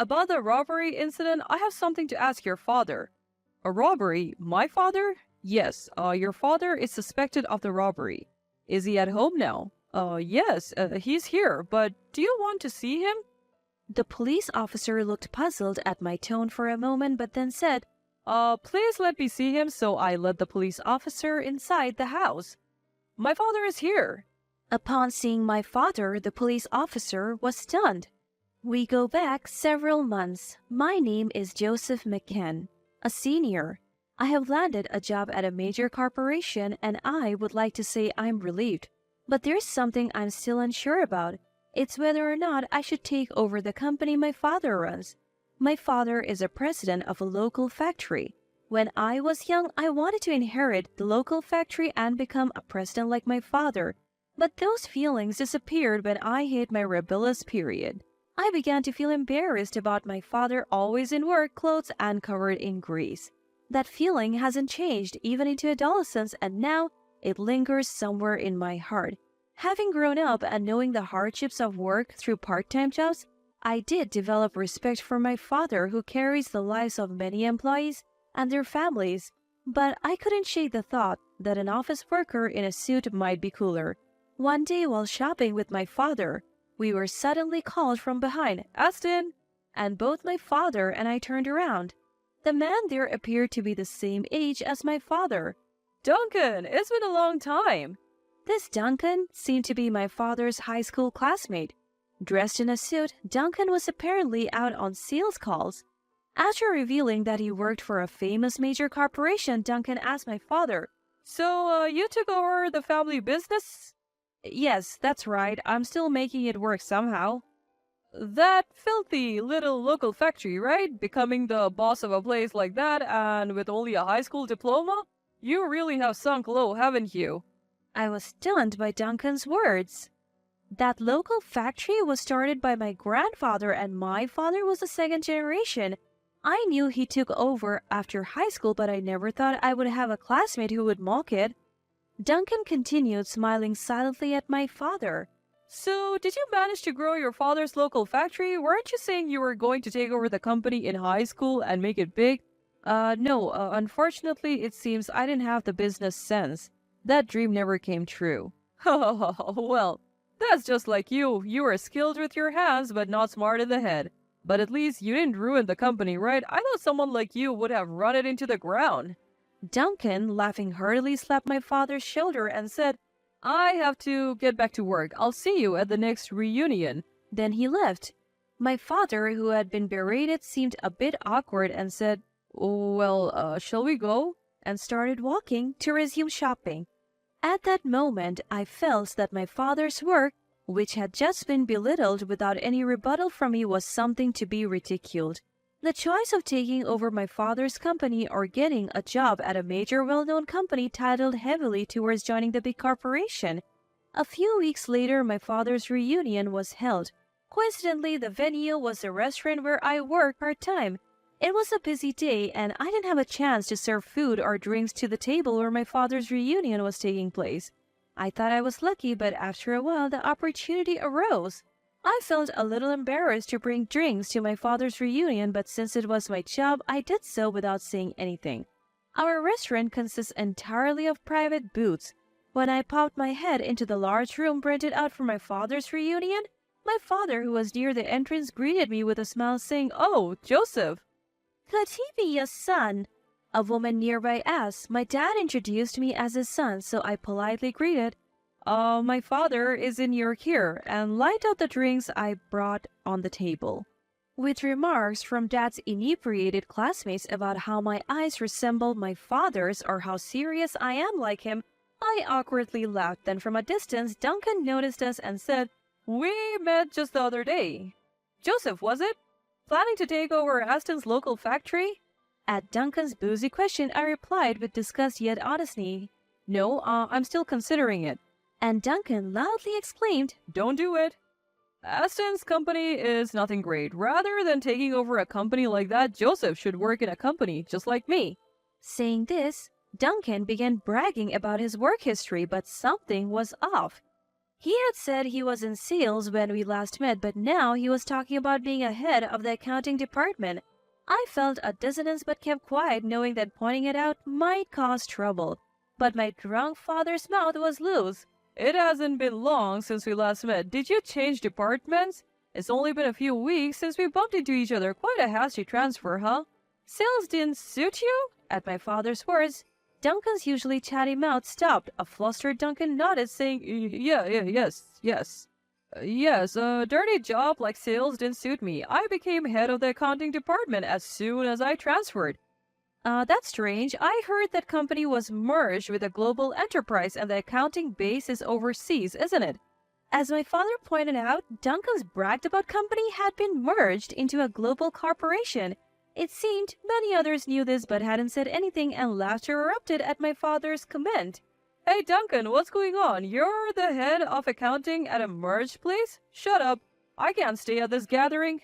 About the robbery incident, I have something to ask your father. A robbery? My father? Yes, your father is suspected of the robbery. Is he at home now? Yes, he's here, but do you want to see him? The police officer looked puzzled at my tone for a moment, but then said, please let me see him, so I led the police officer inside the house. My father is here. Upon seeing my father, the police officer was stunned. We go back several months. My name is Joseph McCann, a senior. I have landed a job at a major corporation and I would like to say I'm relieved. But there's something I'm still unsure about. It's whether or not I should take over the company my father runs. My father is a president of a local factory. When I was young, I wanted to inherit the local factory and become a president like my father. But those feelings disappeared when I hit my rebellious period. I began to feel embarrassed about my father always in work clothes and covered in grease. That feeling hasn't changed even into adolescence, and now it lingers somewhere in my heart. Having grown up and knowing the hardships of work through part-time jobs, I did develop respect for my father, who carries the lives of many employees and their families. But I couldn't shake the thought that an office worker in a suit might be cooler. One day while shopping with my father, we were suddenly called from behind, "Aston!" And both my father and I turned around. The man there appeared to be the same age as my father. "Duncan, it's been a long time." This Duncan seemed to be my father's high school classmate. Dressed in a suit, Duncan was apparently out on sales calls. After revealing that he worked for a famous major corporation, Duncan asked my father, "So, you took over the family business?" "Yes, that's right. I'm still making it work somehow." "That filthy little local factory, right? Becoming the boss of a place like that and with only a high school diploma? You really have sunk low, haven't you?" I was stunned by Duncan's words. That local factory was started by my grandfather and my father was the second generation. I knew he took over after high school, but I never thought I would have a classmate who would mock it. Duncan continued, smiling silently at my father. "So, did you manage to grow your father's local factory? Weren't you saying you were going to take over the company in high school and make it big?" No, unfortunately, it seems I didn't have the business sense. That dream never came true." "Well, that's just like you. You were skilled with your hands, but not smart in the head. But at least you didn't ruin the company, right? I thought someone like you would have run it into the ground." Duncan, laughing heartily, slapped my father's shoulder and said, "I have to get back to work. I'll see you at the next reunion." Then he left. My father, who had been berated, seemed a bit awkward and said, "Well, shall we go?" and started walking to resume shopping. At that moment, I felt that my father's work, which had just been belittled without any rebuttal from me, was something to be ridiculed. The choice of taking over my father's company or getting a job at a major well-known company titled heavily towards joining the big corporation. A few weeks later, my father's reunion was held. Coincidentally, the venue was the restaurant where I work part-time. It was a busy day, and I didn't have a chance to serve food or drinks to the table where my father's reunion was taking place. I thought I was lucky, but after a while the opportunity arose. I felt a little embarrassed to bring drinks to my father's reunion, but since it was my job, I did so without saying anything. Our restaurant consists entirely of private booths. When I popped my head into the large room rented out for my father's reunion, my father, who was near the entrance, greeted me with a smile, saying, "Oh, Joseph." "Could he be your son?" a woman nearby asked. My dad introduced me as his son, so I politely greeted, My father is in York here," and lined out the drinks I brought on the table. With remarks from Dad's inebriated classmates about how my eyes resembled my father's or how serious I am like him, I awkwardly laughed. Then from a distance, Duncan noticed us and said, "We met just the other day." "Joseph, was it? Planning to take over Aston's local factory?" At Duncan's boozy question, I replied with disgust yet honesty, "No, I'm still considering it." And Duncan loudly exclaimed, "Don't do it. Aston's company is nothing great. Rather than taking over a company like that, Joseph should work in a company just like me." Saying this, Duncan began bragging about his work history, but something was off. He had said he was in sales when we last met, but now he was talking about being a head of the accounting department. I felt a dissonance but kept quiet, knowing that pointing it out might cause trouble. But my drunk father's mouth was loose. It hasn't been long since we last met. Did you change departments? It's only been a few weeks since we bumped into each other. Quite a hasty transfer, huh? Sales didn't suit you? At my father's words, Duncan's usually chatty mouth stopped. A flustered Duncan nodded, saying, Yes, a dirty job like sales didn't suit me. I became head of the accounting department as soon as I transferred. That's strange. I heard that company was merged with a global enterprise and the accounting base is overseas, isn't it? As my father pointed out, Duncan's bragged about company had been merged into a global corporation. It seemed many others knew this but hadn't said anything, and laughter erupted at my father's comment. Hey Duncan, what's going on? You're the head of accounting at a merged place? Shut up. I can't stay at this gathering.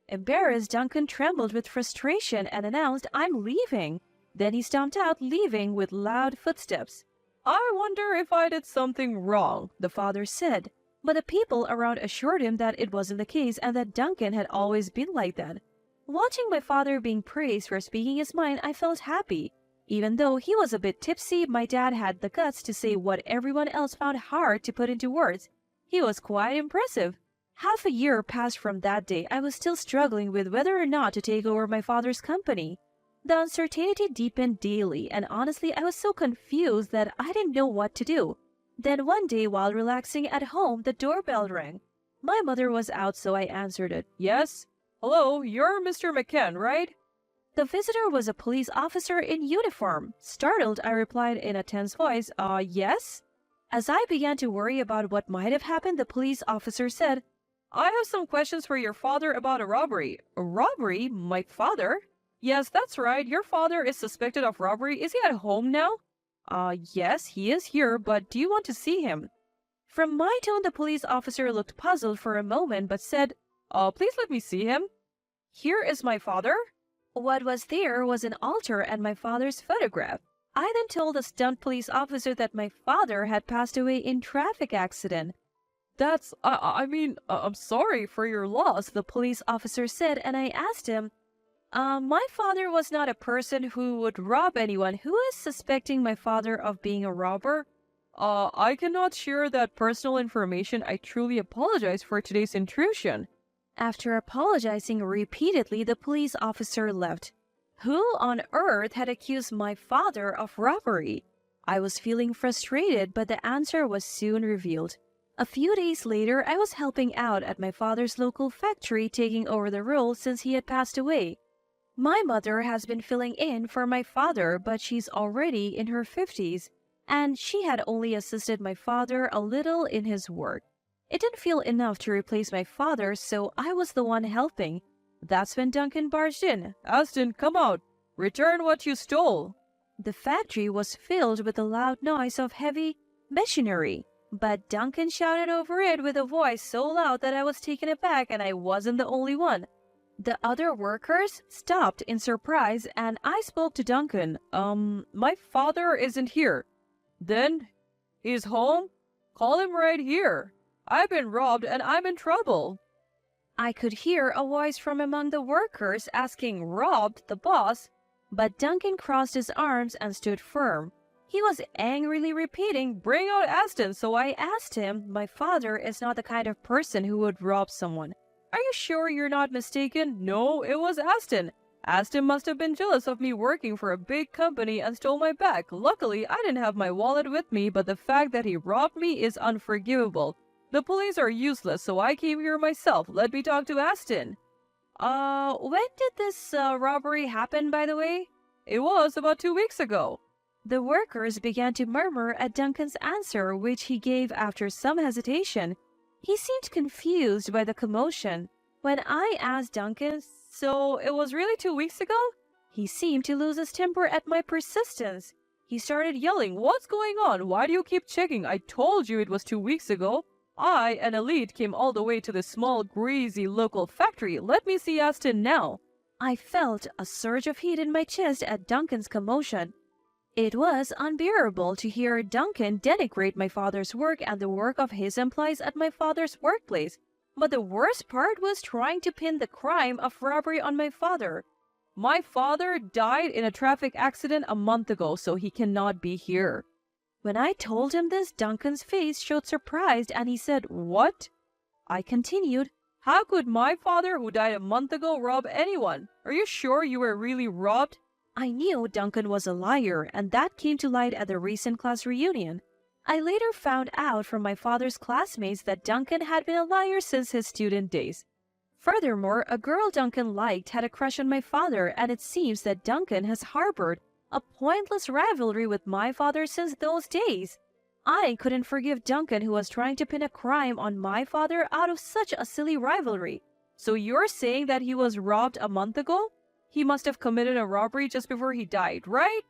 Embarrassed, Duncan trembled with frustration and announced, "I'm leaving." Then he stomped out, leaving with loud footsteps. I wonder if I did something wrong, the father said. But the people around assured him that it wasn't the case and that Duncan had always been like that. Watching my father being praised for speaking his mind, I felt happy. Even though he was a bit tipsy, my dad had the guts to say what everyone else found hard to put into words. He was quite impressive. Half a year passed from that day. I was still struggling with whether or not to take over my father's company. The uncertainty deepened daily, and honestly, I was so confused that I didn't know what to do. Then one day, while relaxing at home, the doorbell rang. My mother was out, so I answered it. Yes? Hello, you're Mr. McCann, right? The visitor was a police officer in uniform. Startled, I replied in a tense voice, yes? As I began to worry about what might have happened, the police officer said, I have some questions for your father about a robbery. A robbery? My father? Yes, that's right. Your father is suspected of robbery. Is he at home now? Yes, he is here, but do you want to see him? From my tone, the police officer looked puzzled for a moment, but said, please let me see him. Here is my father. What was there was an altar and my father's photograph. I then told the stunned police officer that my father had passed away in traffic accident. I'm sorry for your loss, the police officer said, and I asked him, my father was not a person who would rob anyone. Who is suspecting my father of being a robber? I cannot share that personal information. I truly apologize for today's intrusion. After apologizing repeatedly, the police officer left. Who on earth had accused my father of robbery? I was feeling frustrated, but the answer was soon revealed. A few days later, I was helping out at my father's local factory, taking over the role since he had passed away. My mother has been filling in for my father, but she's already in her 50s, and she had only assisted my father a little in his work. It didn't feel enough to replace my father, so I was the one helping. That's when Duncan barged in. Aston, come out. Return what you stole. The factory was filled with the loud noise of heavy machinery, but Duncan shouted over it with a voice so loud that I was taken aback, and I wasn't the only one. The other workers stopped in surprise, and I spoke to Duncan. My father isn't here. Then, he's home? Call him right here. I've been robbed and I'm in trouble. I could hear a voice from among the workers asking, "Robbed, the boss?" But Duncan crossed his arms and stood firm. He was angrily repeating, "Bring out Aston." So I asked him, "My father is not the kind of person who would rob someone. Are you sure you're not mistaken?" "No, it was Aston. Aston must have been jealous of me working for a big company and stole my bag. Luckily, I didn't have my wallet with me, but the fact that he robbed me is unforgivable. The police are useless, so I came here myself. Let me talk to Aston." When did this robbery happen, by the way? It was about 2 weeks ago. The workers began to murmur at Duncan's answer, which he gave after some hesitation. He seemed confused by the commotion. When I asked Duncan, "So it was really 2 weeks ago?" he seemed to lose his temper at my persistence. He started yelling, "What's going on? Why do you keep checking? I told you it was 2 weeks ago. I, an elite, came all the way to this small, greasy local factory. Let me see Aston now." I felt a surge of heat in my chest at Duncan's commotion. It was unbearable to hear Duncan denigrate my father's work and the work of his employees at my father's workplace. But the worst part was trying to pin the crime of robbery on my father. My father died in a traffic accident a month ago, so he cannot be here. When I told him this, Duncan's face showed surprise and he said, "What?" I continued, How could my father, who died a month ago, rob anyone? Are you sure you were really robbed? I knew Duncan was a liar, and that came to light at the recent class reunion. I later found out from my father's classmates that Duncan had been a liar since his student days. Furthermore, a girl Duncan liked had a crush on my father, and it seems that Duncan has harbored a pointless rivalry with my father since those days. I couldn't forgive Duncan, who was trying to pin a crime on my father out of such a silly rivalry. So you're saying that he was robbed a month ago? He must have committed a robbery just before he died, right?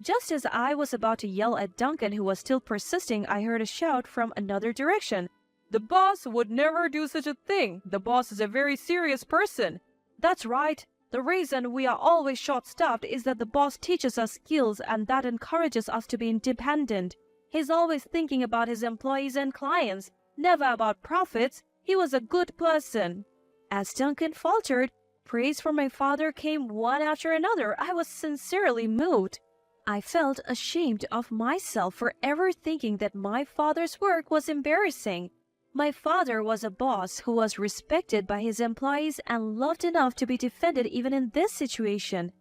Just as I was about to yell at Duncan, who was still persisting, I heard a shout from another direction. The boss would never do such a thing. The boss is a very serious person. That's right. The reason we are always short-staffed is that the boss teaches us skills and that encourages us to be independent. He's always thinking about his employees and clients, never about profits. He was a good person. As Duncan faltered, praise from my father came one after another. I was sincerely moved. I felt ashamed of myself for ever thinking that my father's work was embarrassing. My father was a boss who was respected by his employees and loved enough to be defended even in this situation.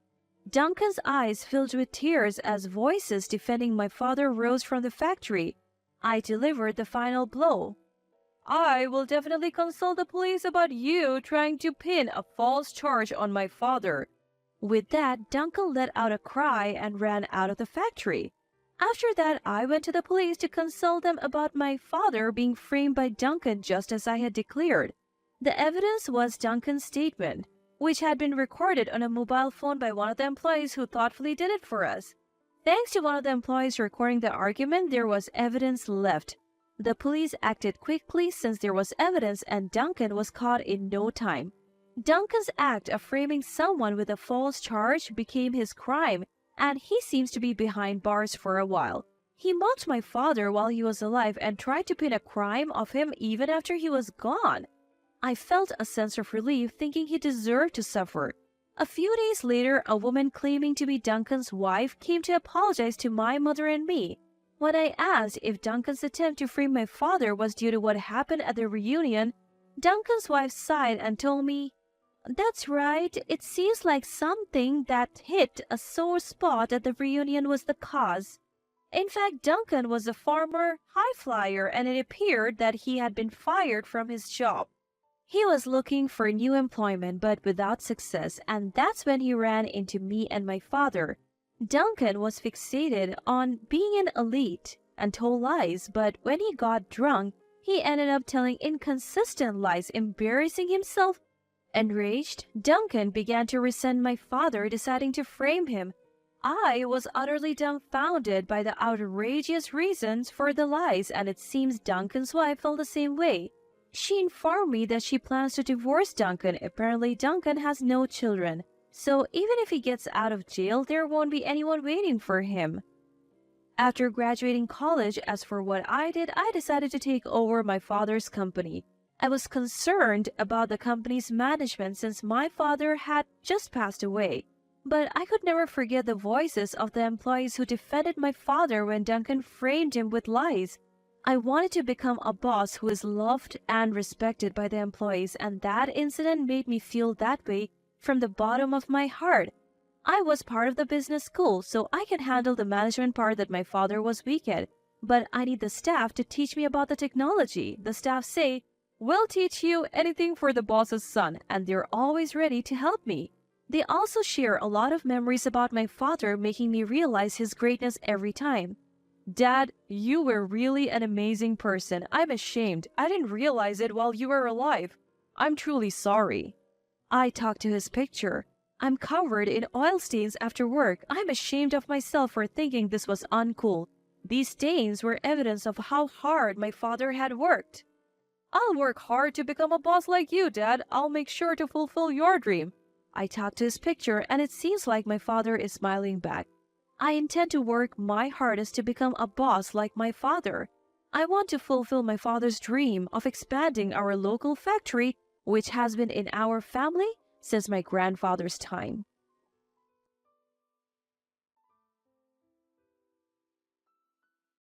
Duncan's eyes filled with tears as voices defending my father rose from the factory. I delivered the final blow. I will definitely consult the police about you trying to pin a false charge on my father. With that, Duncan let out a cry and ran out of the factory. After that, I went to the police to consult them about my father being framed by Duncan just as I had declared. The evidence was Duncan's statement, which had been recorded on a mobile phone by one of the employees who thoughtfully did it for us. Thanks to one of the employees recording the argument, there was evidence left. The police acted quickly since there was evidence and Duncan was caught in no time. Duncan's act of framing someone with a false charge became his crime, and he seems to be behind bars for a while. He mocked my father while he was alive and tried to pin a crime of him even after he was gone. I felt a sense of relief thinking he deserved to suffer. A few days later, a woman claiming to be Duncan's wife came to apologize to my mother and me. When I asked if Duncan's attempt to frame my father was due to what happened at the reunion, Duncan's wife sighed and told me, "That's right, it seems like something that hit a sore spot at the reunion was the cause. In fact, Duncan was a former high flyer and it appeared that he had been fired from his job. He was looking for new employment but without success, and that's when he ran into me and my father. Duncan was fixated on being an elite and told lies, but when he got drunk, he ended up telling inconsistent lies, embarrassing himself. Enraged, Duncan began to resent my father, deciding to frame him. I was utterly dumbfounded by the outrageous reasons for the lies, and it seems Duncan's wife felt the same way. She informed me that she plans to divorce Duncan. Apparently, Duncan has no children, so even if he gets out of jail, there won't be anyone waiting for him. After graduating college, as for what I did, I decided to take over my father's company. I was concerned about the company's management since my father had just passed away. But I could never forget the voices of the employees who defended my father when Duncan framed him with lies. I wanted to become a boss who is loved and respected by the employees, and that incident made me feel that way from the bottom of my heart. I was part of the business school, so I can handle the management part that my father was weak at. But I need the staff to teach me about the technology. The staff say, "We'll teach you anything for the boss's son," and they're always ready to help me. They also share a lot of memories about my father, making me realize his greatness every time. Dad, you were really an amazing person. I'm ashamed. I didn't realize it while you were alive. I'm truly sorry. I talked to his picture. I'm covered in oil stains after work. I'm ashamed of myself for thinking this was uncool. These stains were evidence of how hard my father had worked. I'll work hard to become a boss like you, Dad. I'll make sure to fulfill your dream. I talked to his picture, and it seems like my father is smiling back. I intend to work my hardest to become a boss like my father. I want to fulfill my father's dream of expanding our local factory, which has been in our family since my grandfather's time.